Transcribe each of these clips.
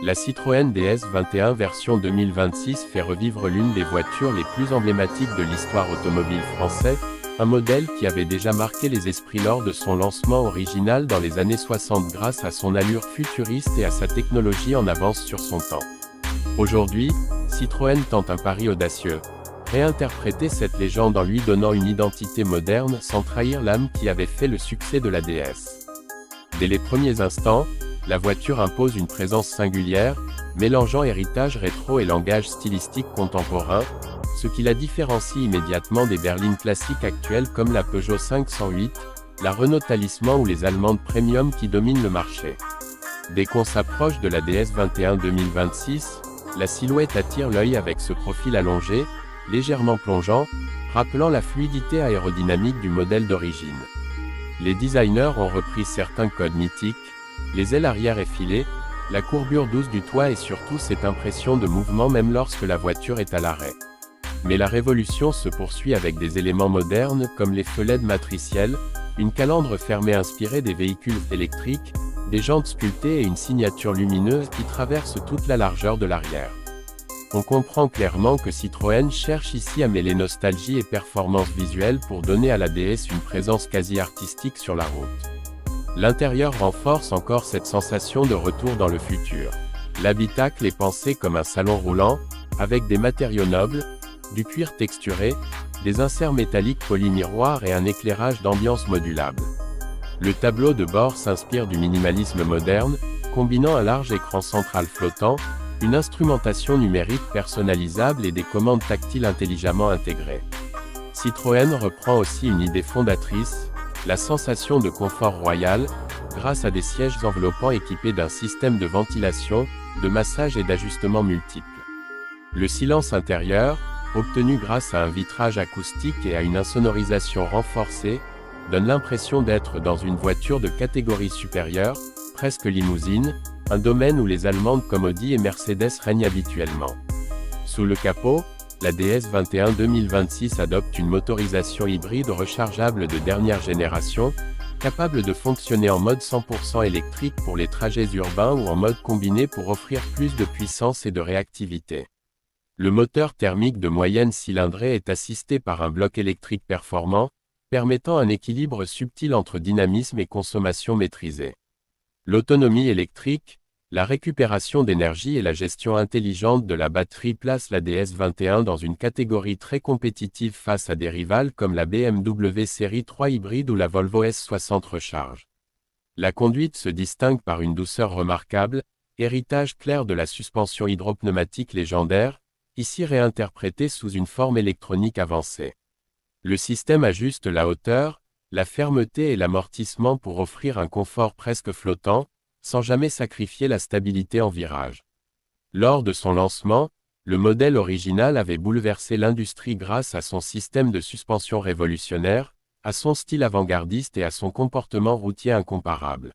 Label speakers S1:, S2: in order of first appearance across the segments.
S1: La Citroën DS 21 version 2026 fait revivre l'une des voitures les plus emblématiques de l'histoire automobile française, un modèle qui avait déjà marqué les esprits lors de son lancement original dans les années 60 grâce à son allure futuriste et à sa technologie en avance sur son temps. Aujourd'hui, Citroën tente un pari audacieux. Réinterpréter cette légende en lui donnant une identité moderne sans trahir l'âme qui avait fait le succès de la DS. Dès les premiers instants, la voiture impose une présence singulière, mélangeant héritage rétro et langage stylistique contemporain, ce qui la différencie immédiatement des berlines classiques actuelles comme la Peugeot 508, la Renault Talisman ou les Allemandes Premium qui dominent le marché. Dès qu'on s'approche de la DS 21 2026, la silhouette attire l'œil avec ce profil allongé, légèrement plongeant, rappelant la fluidité aérodynamique du modèle d'origine. Les designers ont repris certains codes mythiques, les ailes arrière effilées, la courbure douce du toit et surtout cette impression de mouvement même lorsque la voiture est à l'arrêt. Mais la révolution se poursuit avec des éléments modernes comme les feux LED matriciels, une calandre fermée inspirée des véhicules électriques, des jantes sculptées et une signature lumineuse qui traverse toute la largeur de l'arrière. On comprend clairement que Citroën cherche ici à mêler nostalgie et performance visuelle pour donner à la DS une présence quasi artistique sur la route. L'intérieur renforce encore cette sensation de retour dans le futur. L'habitacle est pensé comme un salon roulant, avec des matériaux nobles, du cuir texturé, des inserts métalliques polymiroirs et un éclairage d'ambiance modulable. Le tableau de bord s'inspire du minimalisme moderne, combinant un large écran central flottant, une instrumentation numérique personnalisable et des commandes tactiles intelligemment intégrées. Citroën reprend aussi une idée fondatrice, la sensation de confort royal, grâce à des sièges enveloppants équipés d'un système de ventilation, de massage et d'ajustement multiples. Le silence intérieur, obtenu grâce à un vitrage acoustique et à une insonorisation renforcée, donne l'impression d'être dans une voiture de catégorie supérieure, presque limousine, un domaine où les Allemandes comme Audi et Mercedes règnent habituellement. Sous le capot, la DS 21 2026 adopte une motorisation hybride rechargeable de dernière génération, capable de fonctionner en mode 100% électrique pour les trajets urbains ou en mode combiné pour offrir plus de puissance et de réactivité. Le moteur thermique de moyenne cylindrée est assisté par un bloc électrique performant, permettant un équilibre subtil entre dynamisme et consommation maîtrisée. L'autonomie électrique, la récupération d'énergie et la gestion intelligente de la batterie placent la DS 21 dans une catégorie très compétitive face à des rivales comme la BMW Série 3 hybride ou la Volvo S60 Recharge. La conduite se distingue par une douceur remarquable, héritage clair de la suspension hydropneumatique légendaire, ici réinterprétée sous une forme électronique avancée. Le système ajuste la hauteur, la fermeté et l'amortissement pour offrir un confort presque flottant, sans jamais sacrifier la stabilité en virage. Lors de son lancement, le modèle original avait bouleversé l'industrie grâce à son système de suspension révolutionnaire, à son style avant-gardiste et à son comportement routier incomparable.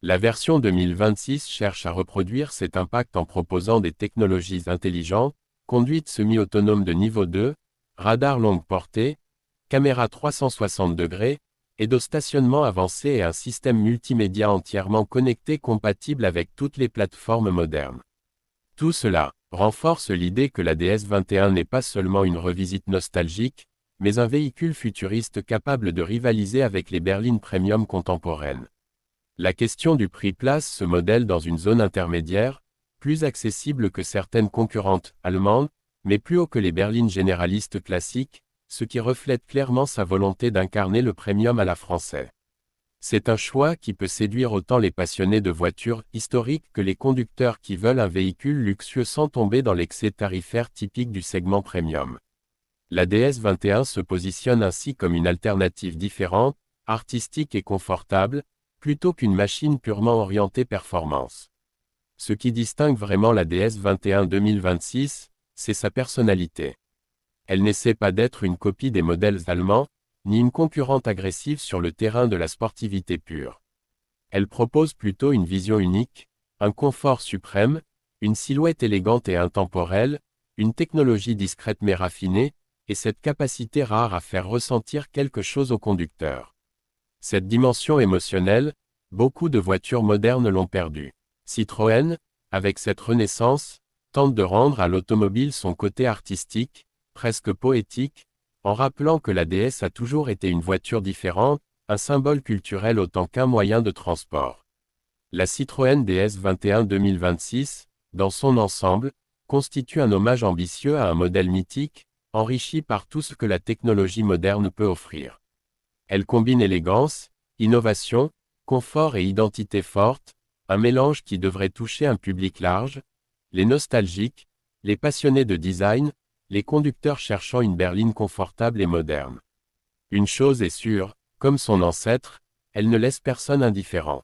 S1: La version 2026 cherche à reproduire cet impact en proposant des technologies intelligentes, conduite semi-autonome de niveau 2, radar longue portée, caméra 360 degrés, et de stationnement avancé et un système multimédia entièrement connecté compatible avec toutes les plateformes modernes. Tout cela renforce l'idée que la DS 21 n'est pas seulement une revisite nostalgique, mais un véhicule futuriste capable de rivaliser avec les berlines premium contemporaines. La question du prix place ce modèle dans une zone intermédiaire, plus accessible que certaines concurrentes allemandes, mais plus haut que les berlines généralistes classiques, ce qui reflète clairement sa volonté d'incarner le premium à la française. C'est un choix qui peut séduire autant les passionnés de voitures historiques que les conducteurs qui veulent un véhicule luxueux sans tomber dans l'excès tarifaire typique du segment premium. La DS 21 se positionne ainsi comme une alternative différente, artistique et confortable, plutôt qu'une machine purement orientée performance. Ce qui distingue vraiment la DS 21 2026, c'est sa personnalité. Elle n'essaie pas d'être une copie des modèles allemands, ni une concurrente agressive sur le terrain de la sportivité pure. Elle propose plutôt une vision unique, un confort suprême, une silhouette élégante et intemporelle, une technologie discrète mais raffinée, et cette capacité rare à faire ressentir quelque chose au conducteur. Cette dimension émotionnelle, beaucoup de voitures modernes l'ont perdue. Citroën, avec cette renaissance, tente de rendre à l'automobile son côté artistique, presque poétique, en rappelant que la DS a toujours été une voiture différente, un symbole culturel autant qu'un moyen de transport. La Citroën DS 21 2026, dans son ensemble, constitue un hommage ambitieux à un modèle mythique, enrichi par tout ce que la technologie moderne peut offrir. Elle combine élégance, innovation, confort et identité forte, un mélange qui devrait toucher un public large, les nostalgiques, les passionnés de design, les conducteurs cherchant une berline confortable et moderne. Une chose est sûre, comme son ancêtre, elle ne laisse personne indifférent.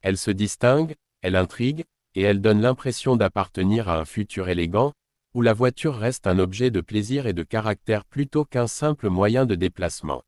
S1: Elle se distingue, elle intrigue, et elle donne l'impression d'appartenir à un futur élégant, où la voiture reste un objet de plaisir et de caractère plutôt qu'un simple moyen de déplacement.